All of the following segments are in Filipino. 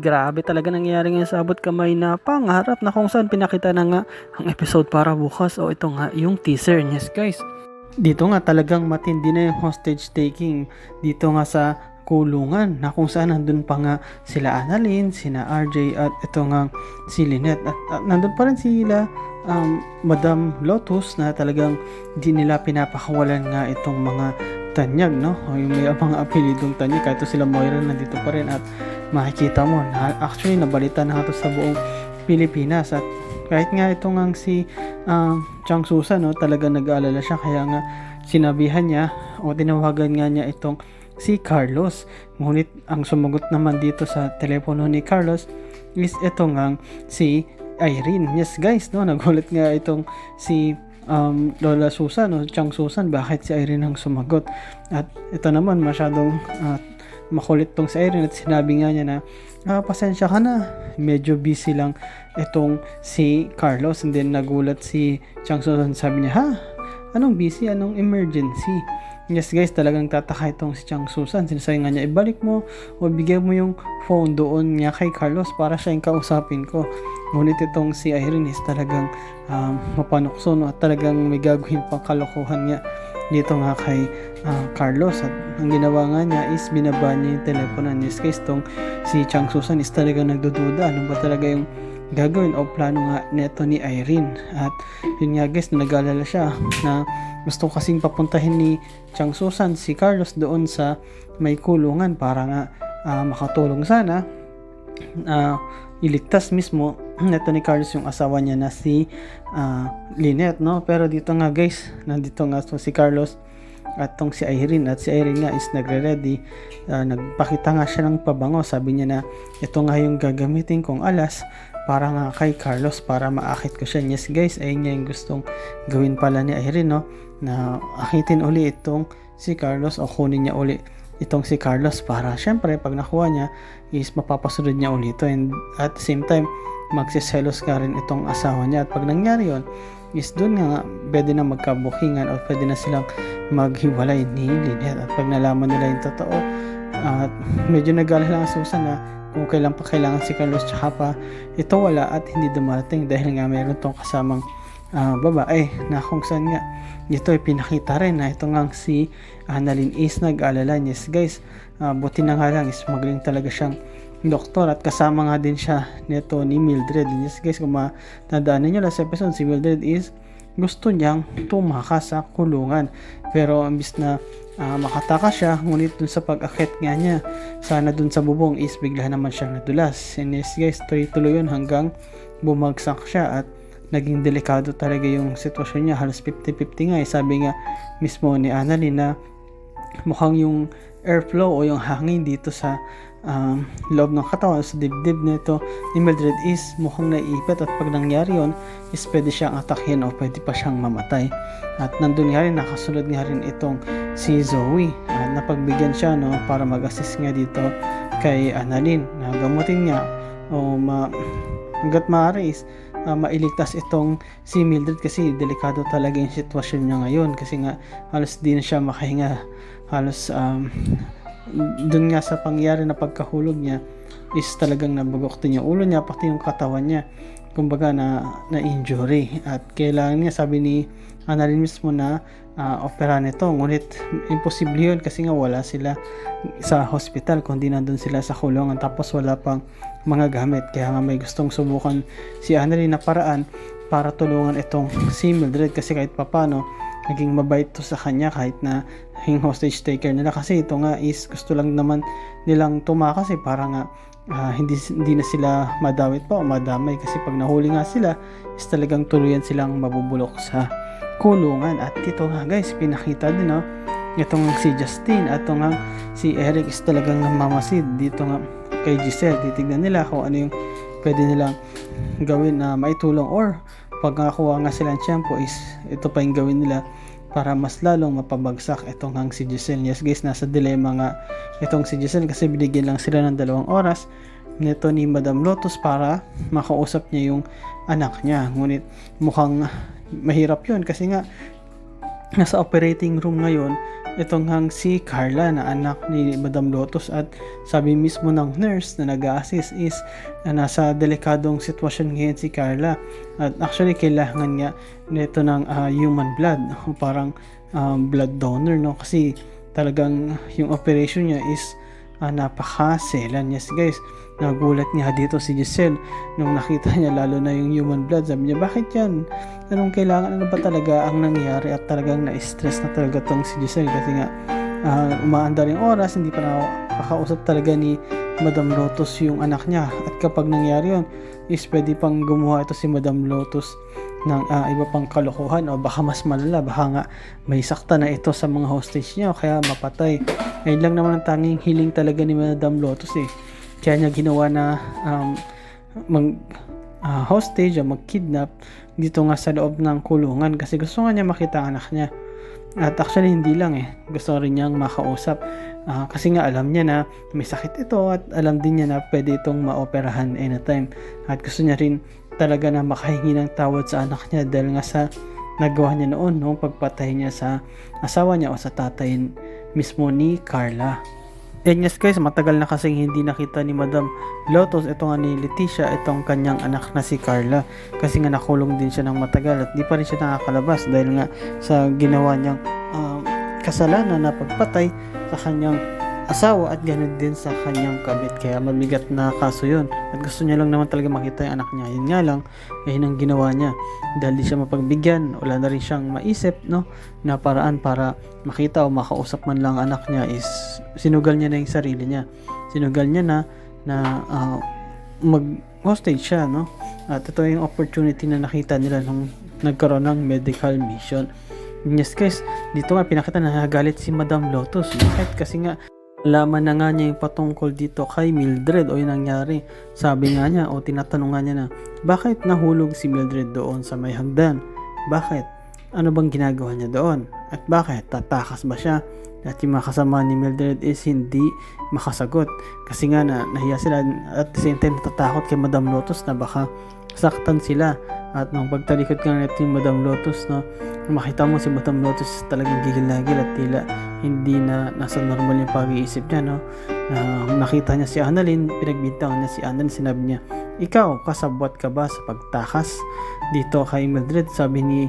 grabe talaga nangyayari ngayon sa abot kamay na pangarap na kung saan pinakita na nga ang episode para bukas. O ito nga yung teaser. Yes guys, dito nga talagang matindi na yung hostage taking dito nga sa kulungan na kung saan nandun pa nga sila Annalyn, sina RJ at ito nga si Lynette at nandun pa rin sila Madam Lotus na talagang di nila pinapakawalan nga itong mga tanyag, no? O yung may mga apelidong tanyag kahit sila Moira nandito pa rin at makikita mo na actually nabalita na ito sa buong Pilipinas at kahit nga ito nga si Chang Susan, no, talagang nag-aalala siya kaya nga sinabihan niya o tinawagan nga niya itong si Carlos. Ngunit ang sumagot naman dito sa telepono ni Carlos is ito nga si Irene. Yes guys, no, nagulat nga itong si Lola Susan o Chang Susan bakit si Irene ang sumagot. At ito naman masyadong makulit tong si Irene at sinabi nga niya na pasensya ka na, medyo busy lang itong si Carlos. And then nagulat si Chang Susan, sabi niya, ha? Anong busy? Anong emergency? Yes guys, talagang tataka itong si Chang Susan. Sinasabi nga niya, ibalik mo o bigay mo yung phone doon niya kay Carlos para siya yung kausapin ko. Ngunit itong si Irene is talagang mapanukso, no? At talagang may gagawin pang kalokohan niya dito nga kay Carlos. At ang ginawa nga niya is binaba niya yung telepono. Yes guys, itong si Chang Susan is talagang nagdududa. Ano ba talaga yung gagawin o plano nga neto ni Irene. At yun nga guys, nag-alala siya na gusto kasing papuntahin ni Chang Susan si Carlos doon sa may kulungan para nga makatulong sana iligtas mismo neto ni Carlos yung asawa niya na si Lynette, no? Pero dito nga guys, nandito nga si Carlos at tong si Irene at si Irene nga is nagre-ready. Nagpakita nga siya ng pabango. Sabi niya na ito nga yung gagamitin kong alas para nga kay Carlos para maakit ko siya. Yes guys, ayun nga yung gustong gawin pala ni Irene, no? Na akitin uli itong si Carlos o kunin niya uli itong si Carlos para syempre pag nakuha niya is mapapasunod niya uli ito, and at the same time magsiselos ka rin itong asawa niya. At pag nangyari yun is doon nga pwede na magkabukingan o pwede na silang maghiwalay ni Lynette. At pag nalaman nila yung totoo at medyo nag-alala ang Susan na kung kailan pa kailangan si Carlos tsaka pa ito wala at hindi dumarating dahil nga mayroon tong kasamang babae na kung saan nga dito ay pinakita rin na ito nga si Annalyn is nag-alala. Yes guys, buti na nga lang is magaling talaga siyang doktor at kasama nga din siya nito ni Mildred. Yes guys, kung matandaan nyo last episode, si Mildred is gusto niyang tumakas sa kulungan pero imbis na makatakas siya, ngunit dun sa pag-akit nga niya sana dun sa bubong is bigla naman siyang nadulas. And yes guys, tuloy yun hanggang bumagsak siya at naging delikado talaga yung sitwasyon niya. Halos 50-50 nga sabi nga mismo ni Annalyn na mukhang yung airflow o yung hangin dito sa loob ng katawan sa dibdib nito ni Mildred is mukhang naiipit at pag nangyari yun is pwede siyang atakin o pwede pa siyang mamatay. At nandun nga rin, nakasunod nga rin itong si Zoe at napagbigyan siya, no, para mag-assist nga dito kay Annalyn na gamutin nga o hanggat maaari is mailigtas itong si Mildred kasi delikado talaga yung sitwasyon niya ngayon kasi nga halos di na siya makahinga. Halos dun nga sa pangyari na pagkahulog niya is talagang nabugoktin yung ulo niya pati yung katawan niya, kumbaga na injury at kailangan niya, sabi ni Annalyn mismo na opera nito. Ngunit imposible yun kasi nga wala sila sa hospital kundi nandun sila sa kulungan tapos wala pang mga gamit. Kaya nga may gustong subukan si Annalyn na paraan para tulungan itong si Mildred kasi kahit papano naging mabait to sa kanya kahit na yung hostage taker nila kasi ito nga is gusto lang naman nilang tumakas para nga hindi na sila madawit pa o madamay kasi pag nahuli nga sila is talagang tuluyan silang mabubulok sa kulungan. At ito nga guys, pinakita din, no, itong si Justine at itong si Eric is talagang namamasid dito nga kay Giselle. Titignan nila kung ano yung pwede nilang gawin na maitulong or pag nakakuha nga sila ng tiyempo is ito pa yung gawin nila para mas lalong mapabagsak itong si Giselle. Yes guys, nasa dilema nga itong si Giselle kasi binigyan lang sila ng 2 oras nito ni Madam Lotus para makausap niya yung anak niya. Ngunit mukhang mahirap yun kasi nga nasa operating room ngayon itong hang si Carla na anak ni Madam Lotus, at sabi mismo ng nurse na nag-a-assist is nasa delikadong sitwasyon ngayon si Carla, at actually kailangan nga nito ng human blood, parang blood donor, no, kasi talagang yung operation niya is napaka-selan. Yes guys, nagulat nga dito si Giselle nung nakita niya lalo na yung human blood. Sabi niya, bakit yan? Anong kailangan? Ano ba talaga ang nangyari? At talagang na-stress na talaga tong si Giselle kasi nga umaandar yung oras, hindi pa nakakausap talaga ni Madam Lotus yung anak niya. At kapag nangyari yun, is pwede pang gumawa ito si Madam Lotus ng iba pang kalokohan, o baka mas malala, baka nga may sakta na ito sa mga hostage niya o kaya mapatay. Ngayon lang naman ang tanging hiling talaga ni Madam Lotus kaya niya ginawa na hostage o mag-kidnap dito nga sa loob ng kulungan, kasi gusto nga niya makita ang anak niya. At actually hindi lang gusto rin niyang makausap kasi nga alam niya na may sakit ito, at alam din niya na pwede itong maoperahan anytime, at gusto niya rin talaga na makahingi ng tawad sa anak niya dahil nga sa nagawa niya noon nung pagpatay niya sa asawa niya o sa tatay mismo ni Carla. And yes guys, matagal na kasing hindi nakita ni Madam Lotus ito nga ni Leticia, itong kanyang anak na si Carla, kasi nga nakulong din siya ng matagal at di pa rin siya nakakalabas dahil nga sa ginawa niyang kasalanan na pagpatay sa kanyang asawa at ganoon din sa kanyang kabit, kaya mabigat na kaso yun, at gusto niya lang naman talaga makita yung anak niya. Yun nga lang, yun ang ginawa niya dahil di siya mapagbigyan, wala na rin siyang maisip na paraan para makita o makausap man lang anak niya, is sinugal niya na yung sarili niya, sinugal niya na mag hostage siya, at ito yung opportunity na nakita nila nung nagkaroon ng medical mission. Yes guys, dito nga pinakita na nagalit si Madam Lotus. Bakit? Kasi nga laman na nga niya yung patungkol dito kay Mildred o yung nangyari. Sabi nga niya o tinatanong nga niya na bakit nahulog si Mildred doon sa may hagdan? Bakit? Ano bang ginagawa niya doon? At bakit? Tatakas ba siya? At yung mga kasama ni Mildred is hindi makasagot. Kasi nga nahiya sila, at the same time natatakot kay Madam Lotus na baka saktan sila. At nung pagtalikod ka natin yung Madam Lotus, makita mo si Madam Lotus talagang gigil-gil at tila hindi na nasa normal yung pag-iisip niya, na nakita niya si Annalyn, pinagbintangan niya si Annalyn, sinabi niya, ikaw, kasabwat ka ba sa pagtakas dito kay Mildred? Sabi ni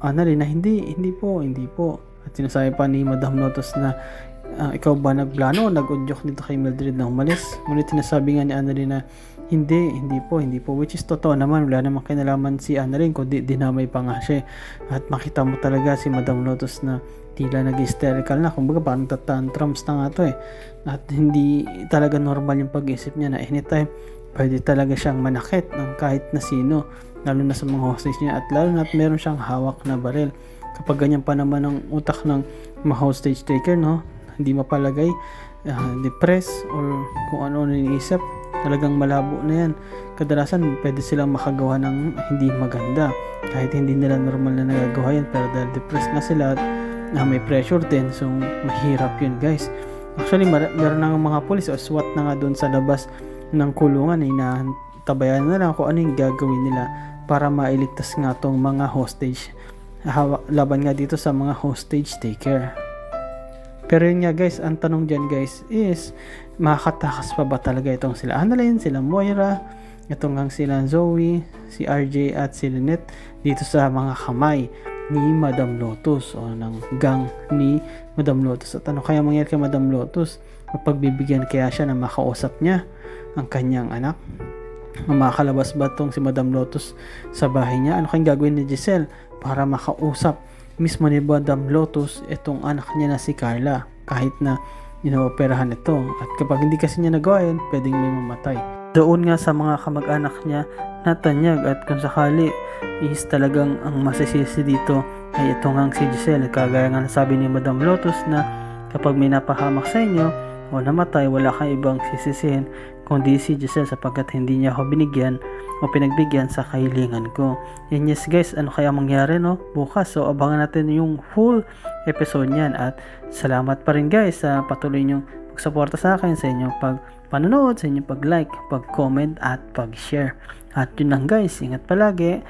Annalyn na hindi po. At sinasabi pa ni Madam Lotus na ikaw ba nagplano o nag-udyok dito kay Mildred na umalis? Ngunit sinasabi nga ni Annalyn na hindi po, which is totoo naman, wala namang kinalaman si Annalyn kundi dinamay pa nga siya. At makita mo talaga si Madam Lotus na tila nag-hysterical na, kumbaga parang tantrums na nga to at hindi talaga normal yung pag-isip niya na anytime pwede talaga siyang manakit ng kahit na sino, lalo na sa mga hostage niya, at lalo na meron siyang hawak na baril. Kapag ganyan pa naman ang utak ng mga hostage taker, hindi mapalagay, depressed or kung ano iniisip, talagang malabo na yan. Kadalasan pwede silang makagawa ng hindi maganda kahit hindi nila normal na nagagawa yan, pero dahil depressed na sila at may pressure din, so mahirap yun guys. Actually meron na mga pulis o SWAT na nga doon sa labas ng kulungan, tabayan na lang kung ano yung gagawin nila para mailigtas nga tong mga hostage, laban nga dito sa mga hostage taker. Pero yun nga guys, ang tanong dyan guys is, makakatakas pa ba talaga itong sila Annalyn, sila Moira, itong nga sila Zoe, si RJ at si Lynette dito sa mga kamay ni Madam Lotus o ng gang ni Madam Lotus? At ano kaya mangyari kay Madam Lotus? Mapagbibigyan kaya siya na makausap niya ang kanyang anak? Makakalabas ba itong si Madam Lotus sa bahay niya? Ano kayang gagawin ni Giselle para makausap mismo ni Madam Lotus itong anak niya na si Carla kahit na inooperahan ito? At kapag hindi kasi niya nagawa yun, pwedeng may mamatay doon nga sa mga kamag-anak niya na tanyag. At kung sakali is talagang ang masisisi dito ay ito nga si Giselle, kagaya nga sabi ni Madam Lotus na kapag may napahamak sa inyo o namatay, wala kang ibang sisisihin kundi si Giselle sapagkat hindi niya ako binigyan o pinagbigyan sa kahilingan ko. And yes guys, ano kaya mangyari bukas? So abangan natin yung full episode niyan, at salamat pa rin guys sa patuloy niyong pagsuporta sa akin, sa inyong panonood, sa inyong pag-like, pag-comment at pag-share. At yun lang guys, ingat palagi.